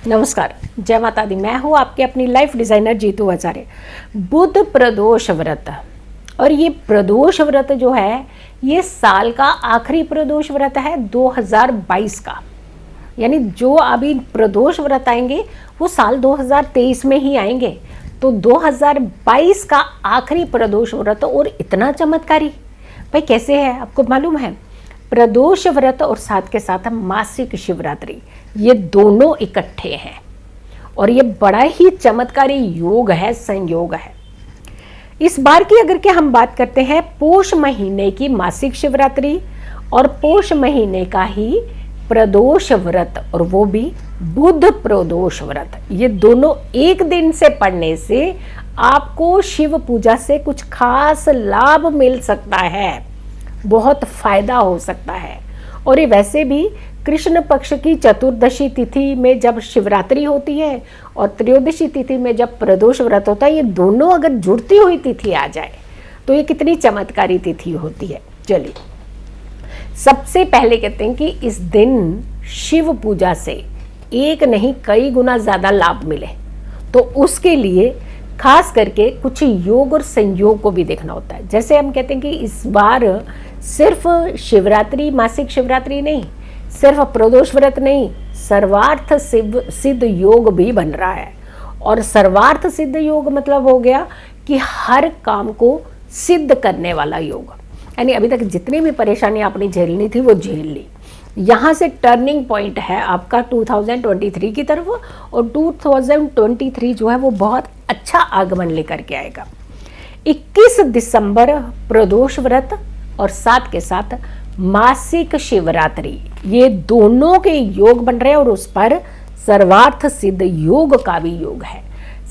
नमस्कार, जय माता दी। मैं हूँ आपकी अपनी लाइफ डिज़ाइनर जीतू आचार्य। बुध प्रदोष व्रत, और ये प्रदोष व्रत जो है ये साल का आखिरी प्रदोष व्रत है 2022 का। यानी जो अभी प्रदोष व्रत आएंगे वो साल 2023 में ही आएंगे। तो 2022 का आखिरी प्रदोष व्रत, और इतना चमत्कारी भाई कैसे है आपको मालूम है? प्रदोष व्रत और साथ के साथ मासिक शिवरात्रि, ये दोनों इकट्ठे हैं और ये बड़ा ही चमत्कारी योग है, संयोग है। इस बार की अगर के हम बात करते हैं पोष महीने की मासिक शिवरात्रि और पोष महीने का ही प्रदोष व्रत, और वो भी बुध प्रदोष व्रत, ये दोनों एक दिन से पढ़ने से आपको शिव पूजा से कुछ खास लाभ मिल सकता है, बहुत फायदा हो सकता है। और ये वैसे भी कृष्ण पक्ष की चतुर्दशी तिथि में जब शिवरात्रि होती है और त्रयोदशी तिथि में जब प्रदोष व्रत होता है, ये दोनों अगर जुड़ती हुई तिथि आ जाए तो ये कितनी चमत्कारी तिथि होती है। चलिए, सबसे पहले कहते हैं कि इस दिन शिव पूजा से एक नहीं कई गुना ज़्यादा लाभ मिले, तो उसके लिए खास करके कुछ योग और संयोग को भी देखना होता है। जैसे हम कहते हैं कि इस बार सिर्फ शिवरात्रि, मासिक शिवरात्रि नहीं, सिर्फ प्रदोष व्रत नहीं, सर्वार्थ सिद्ध योग भी बन रहा है। और सर्वार्थ सिद्ध योग मतलब हो गया कि हर काम को सिद्ध करने वाला योग। यानी अभी तक जितनी भी परेशानी आपने झेलनी थी वो झेल ली। यहाँ से टर्निंग पॉइंट है आपका 2023 की तरफ, और 2023 जो है वो बहुत अच्छा आगमन लेकर के आएगा। 21 दिसंबर प्रदोष व्रत और साथ के साथ मासिक शिवरात्रि, ये दोनों के योग बन रहे हैं, और उस पर सर्वार्थ सिद्ध योग का भी योग है,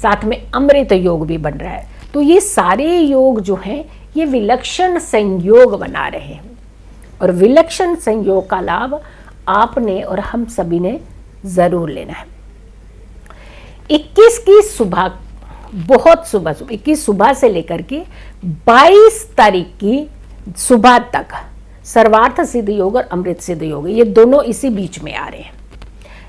साथ में अमृत योग भी बन रहा है। तो ये सारे योग जो हैं ये विलक्षण संयोग बना रहे हैं, और विलक्षण संयोग का लाभ आपने और हम सभी ने जरूर लेना है। 21 की सुबह, बहुत सुबह 21 सुबह से लेकर के 22 तारीख की सुबह तक सर्वार्थ सिद्ध योग और अमृत सिद्ध योग, ये दोनों इसी बीच में आ रहे हैं।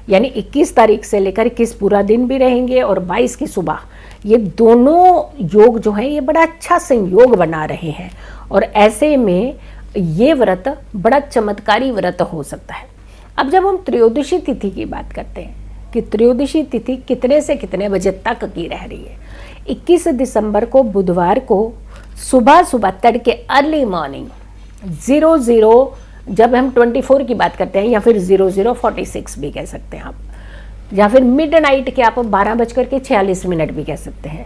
यानी 21 तारीख से लेकर 21 पूरा दिन भी रहेंगे, और 22 की सुबह, ये दोनों योग जो है ये बड़ा अच्छा संयोग बना रहे हैं। और ऐसे में ये व्रत बड़ा चमत्कारी व्रत हो सकता है। अब जब हम त्रयोदशी तिथि की बात करते हैं कि त्रयोदशी तिथि कितने से कितने बजे तक की रह रही है, 21 दिसंबर को बुधवार को सुबह सुबह तड़के अर्ली मॉर्निंग 00, जब हम 24 की बात करते हैं, या फिर 0046 भी कह सकते हैं आप, या फिर मिडनाइट के आप 12:46 भी कह सकते हैं।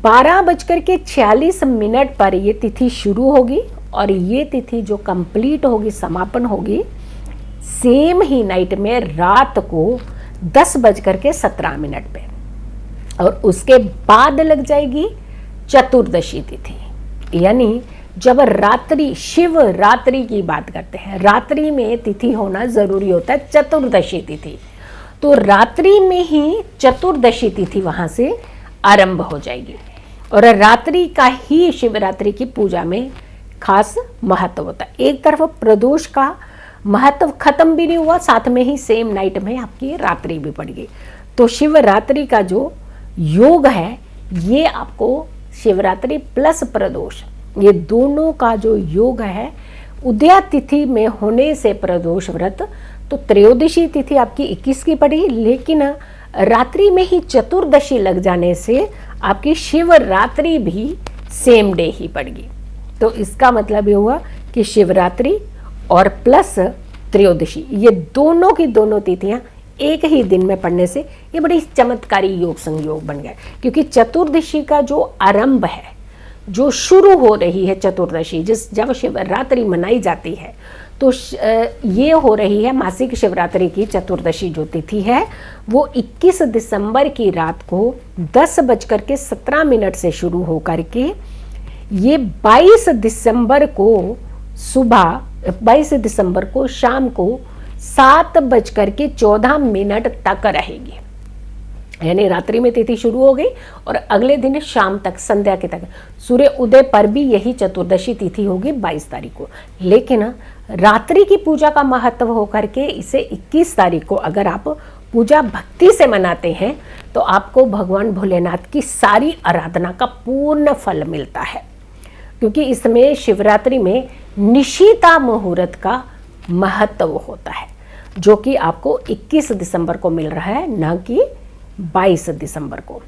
12:46 पर ये तिथि शुरू होगी, और ये तिथि जो कंप्लीट होगी, समापन होगी सेम ही नाइट में रात को 10:17 पे, और उसके बाद लग जाएगी चतुर्दशी तिथि। यानी जब रात्रि, शिव रात्रि की बात करते हैं, रात्रि में तिथि होना जरूरी होता है, चतुर्दशी तिथि। तो रात्रि में ही चतुर्दशी तिथि वहां से आरंभ हो जाएगी, और रात्रि का ही शिवरात्रि की पूजा में खास महत्व होता है। एक तरफ प्रदोष का महत्व खत्म भी नहीं हुआ, साथ में ही सेम नाइट में आपकी रात्रि भी पड़ गई। तो शिवरात्रि का जो योग है ये आपको शिवरात्रि प्लस प्रदोष, ये दोनों का जो योग है, उदया तिथि में होने से प्रदोष व्रत, तो त्रयोदशी तिथि आपकी 21 की पड़ी, लेकिन रात्रि में ही चतुर्दशी लग जाने से आपकी शिवरात्रि भी सेम डे ही पड़गी। तो इसका मतलब ये हुआ कि शिवरात्रि और प्लस त्रयोदशी, ये दोनों की दोनों तिथियां एक ही दिन में पड़ने से ये बड़ी चमत्कारी योग संयोग बन गए। क्योंकि चतुर्दशी का जो आरंभ है, जो शुरू हो रही है चतुर्दशी, जब शिवरात्रि मनाई जाती है, तो ये हो रही है मासिक शिवरात्रि की चतुर्दशी जो तिथि है वो 21 दिसंबर की रात को 10:17 से शुरू हो करके ये 22 दिसंबर को सुबह, 22 दिसंबर को शाम को 7:14 तक रहेगी। यानी रात्रि में तिथि शुरू हो गई और अगले दिन शाम तक, संध्या के तक, सूर्य उदय पर भी यही चतुर्दशी तिथि होगी 22 तारीख को। लेकिन रात्रि की पूजा का महत्व होकर के इसे 21 तारीख को अगर आप पूजा भक्ति से मनाते हैं तो आपको भगवान भोलेनाथ की सारी आराधना का पूर्ण फल मिलता है, क्योंकि इसमें शिवरात्रि में निशिता मुहूर्त का महत्व होता है, जो कि आपको 21 दिसंबर को मिल रहा है, न कि 22 दिसंबर को।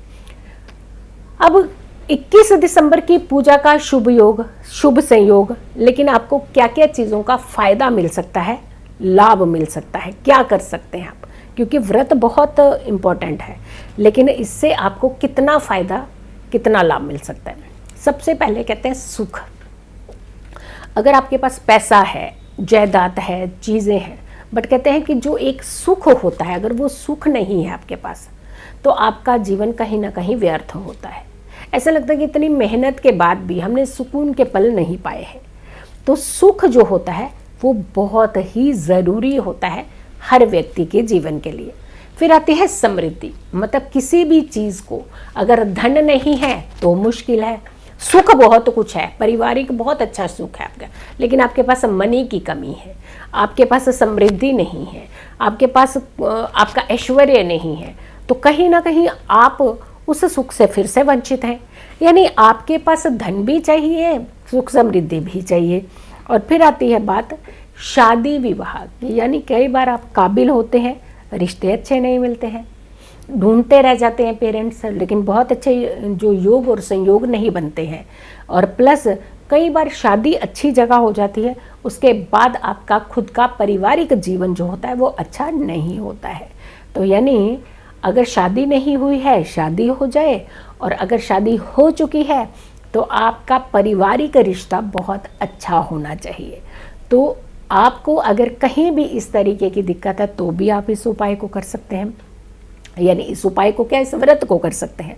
अब 21 दिसंबर की पूजा का शुभ योग, शुभ संयोग, लेकिन आपको क्या क्या चीज़ों का फायदा मिल सकता है, लाभ मिल सकता है, क्या कर सकते हैं आप, क्योंकि व्रत बहुत इम्पोर्टेंट है, लेकिन इससे आपको कितना फायदा, कितना लाभ मिल सकता है। सबसे पहले कहते हैं सुख। अगर आपके पास पैसा है, जायदाद है, चीज़ें हैं, बट कहते हैं कि जो एक सुख होता है, अगर वो सुख नहीं है आपके पास तो आपका जीवन कहीं ना कहीं व्यर्थ होता है। ऐसा लगता है कि इतनी मेहनत के बाद भी हमने सुकून के पल नहीं पाए हैं। तो सुख जो होता है वो बहुत ही ज़रूरी होता है हर व्यक्ति के जीवन के लिए। फिर आती है समृद्धि, मतलब किसी भी चीज़ को अगर धन नहीं है तो मुश्किल है। सुख बहुत कुछ है, पारिवारिक बहुत अच्छा सुख है आपका, लेकिन आपके पास मनी की कमी है, आपके पास समृद्धि नहीं है, आपके पास आपका ऐश्वर्य नहीं है, तो कहीं ना कहीं आप उस सुख से फिर से वंचित हैं। यानी आपके पास धन भी चाहिए, सुख समृद्धि भी चाहिए। और फिर आती है बात शादी विवाह की, यानी कई बार आप काबिल होते हैं, रिश्ते अच्छे नहीं मिलते हैं, ढूंढते रह जाते हैं पेरेंट्स, लेकिन बहुत अच्छे जो योग और संयोग नहीं बनते हैं। और प्लस कई बार शादी अच्छी जगह हो जाती है, उसके बाद आपका खुद का पारिवारिक जीवन जो होता है वो अच्छा नहीं होता है। तो यानी अगर शादी नहीं हुई है, शादी हो जाए, और अगर शादी हो चुकी है तो आपका पारिवारिक रिश्ता बहुत अच्छा होना चाहिए। तो आपको अगर कहीं भी इस तरीके की दिक्कत है तो भी आप इस उपाय को कर सकते हैं, यानी इस उपाय को क्या, इस व्रत को कर सकते हैं।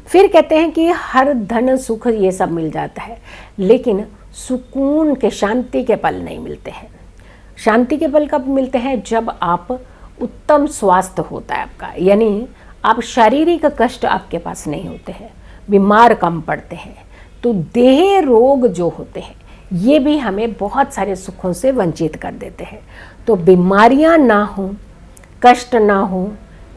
फिर कहते हैं कि हर धन सुख ये सब मिल जाता है, लेकिन सुकून के, शांति के पल नहीं मिलते हैं। शांति के पल कब मिलते हैं, जब आप उत्तम स्वास्थ्य होता है आपका, यानी आप शारीरिक कष्ट आपके पास नहीं होते हैं, बीमार कम पड़ते हैं। तो देह रोग जो होते हैं ये भी हमें बहुत सारे सुखों से वंचित कर देते हैं। तो बीमारियां ना हो, कष्ट ना हो,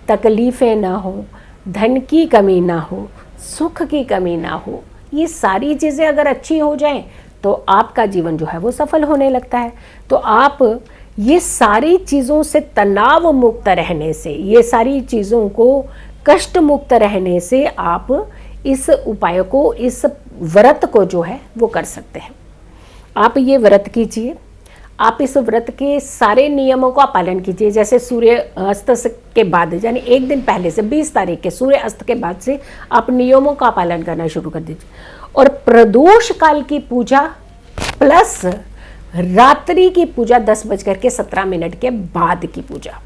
तकलीफ़ें ना हो, धन की कमी ना हो, सुख की कमी ना हो, ये सारी चीज़ें अगर अच्छी हो जाएं तो आपका जीवन जो है वो सफल होने लगता है। तो आप ये सारी चीज़ों से तनाव मुक्त रहने से, ये सारी चीज़ों को कष्ट मुक्त रहने से आप इस उपाय को, इस व्रत को जो है वो कर सकते हैं। आप ये व्रत कीजिए, आप इस व्रत के सारे नियमों का पालन कीजिए। जैसे सूर्य अस्त के बाद, यानी एक दिन पहले से 20 तारीख के सूर्य अस्त के बाद से आप नियमों का पालन करना शुरू कर दीजिए। और प्रदोष काल की पूजा प्लस रात्रि की पूजा 10:17 के बाद की पूजा,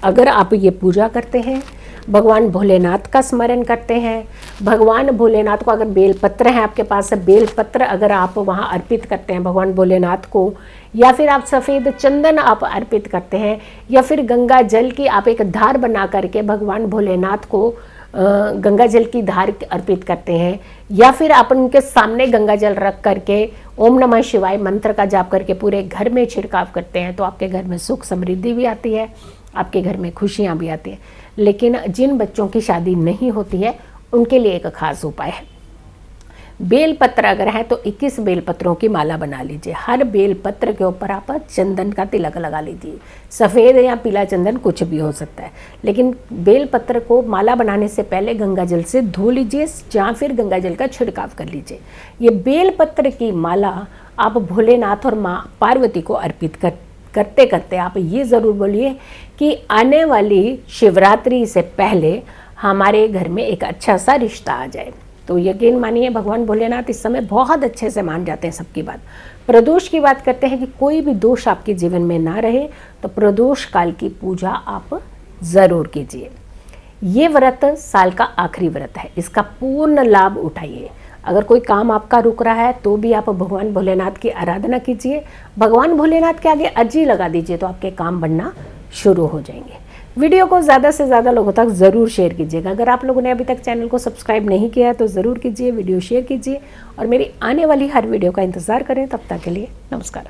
अगर आप ये पूजा करते हैं, भगवान भोलेनाथ का स्मरण करते हैं, भगवान भोलेनाथ को, अगर बेलपत्र है आपके पास, बेलपत्र अगर आप वहाँ अर्पित करते हैं भगवान भोलेनाथ को, या फिर आप सफ़ेद चंदन आप अर्पित करते हैं, या फिर गंगा जल की आप एक धार बना करके भगवान भोलेनाथ को गंगा जल की धार अर्पित करते हैं, या फिर आप उनके सामने गंगा जल रख करके ओम नमः शिवाय मंत्र का जाप करके पूरे घर में छिड़काव करते हैं, तो आपके घर में सुख समृद्धि भी आती है, आपके घर में खुशियाँ भी आती हैं। लेकिन जिन बच्चों की शादी नहीं होती है उनके लिए एक खास उपाय है। बेलपत्र अगर है तो 21 बेलपत्रों की माला बना लीजिए। हर बेलपत्र के ऊपर आप चंदन का तिलक लगा लीजिए, सफ़ेद या पीला चंदन कुछ भी हो सकता है, लेकिन बेलपत्र को माला बनाने से पहले गंगा जल से धो लीजिए या फिर गंगा जल का छिड़काव कर लीजिए। ये बेलपत्र की माला आप भोलेनाथ और माँ पार्वती को अर्पित करते करते आप ये ज़रूर बोलिए कि आने वाली शिवरात्रि से पहले हमारे घर में एक अच्छा सा रिश्ता आ जाए। तो यकीन मानिए भगवान भोलेनाथ इस समय बहुत अच्छे से मान जाते हैं सबकी बात। प्रदोष की बात करते हैं कि कोई भी दोष आपके जीवन में ना रहे, तो प्रदोष काल की पूजा आप ज़रूर कीजिए। ये व्रत साल का आखिरी व्रत है, इसका पूर्ण लाभ उठाइए। अगर कोई काम आपका रुक रहा है तो भी आप भगवान भोलेनाथ की आराधना कीजिए, भगवान भोलेनाथ के आगे अर्जी लगा दीजिए, तो आपके काम बनना शुरू हो जाएंगे। वीडियो को ज़्यादा से ज़्यादा लोगों तक ज़रूर शेयर कीजिएगा। अगर आप लोगों ने अभी तक चैनल को सब्सक्राइब नहीं किया है तो ज़रूर कीजिए, वीडियो शेयर कीजिए और मेरी आने वाली हर वीडियो का इंतज़ार करें। तब तक के लिए नमस्कार।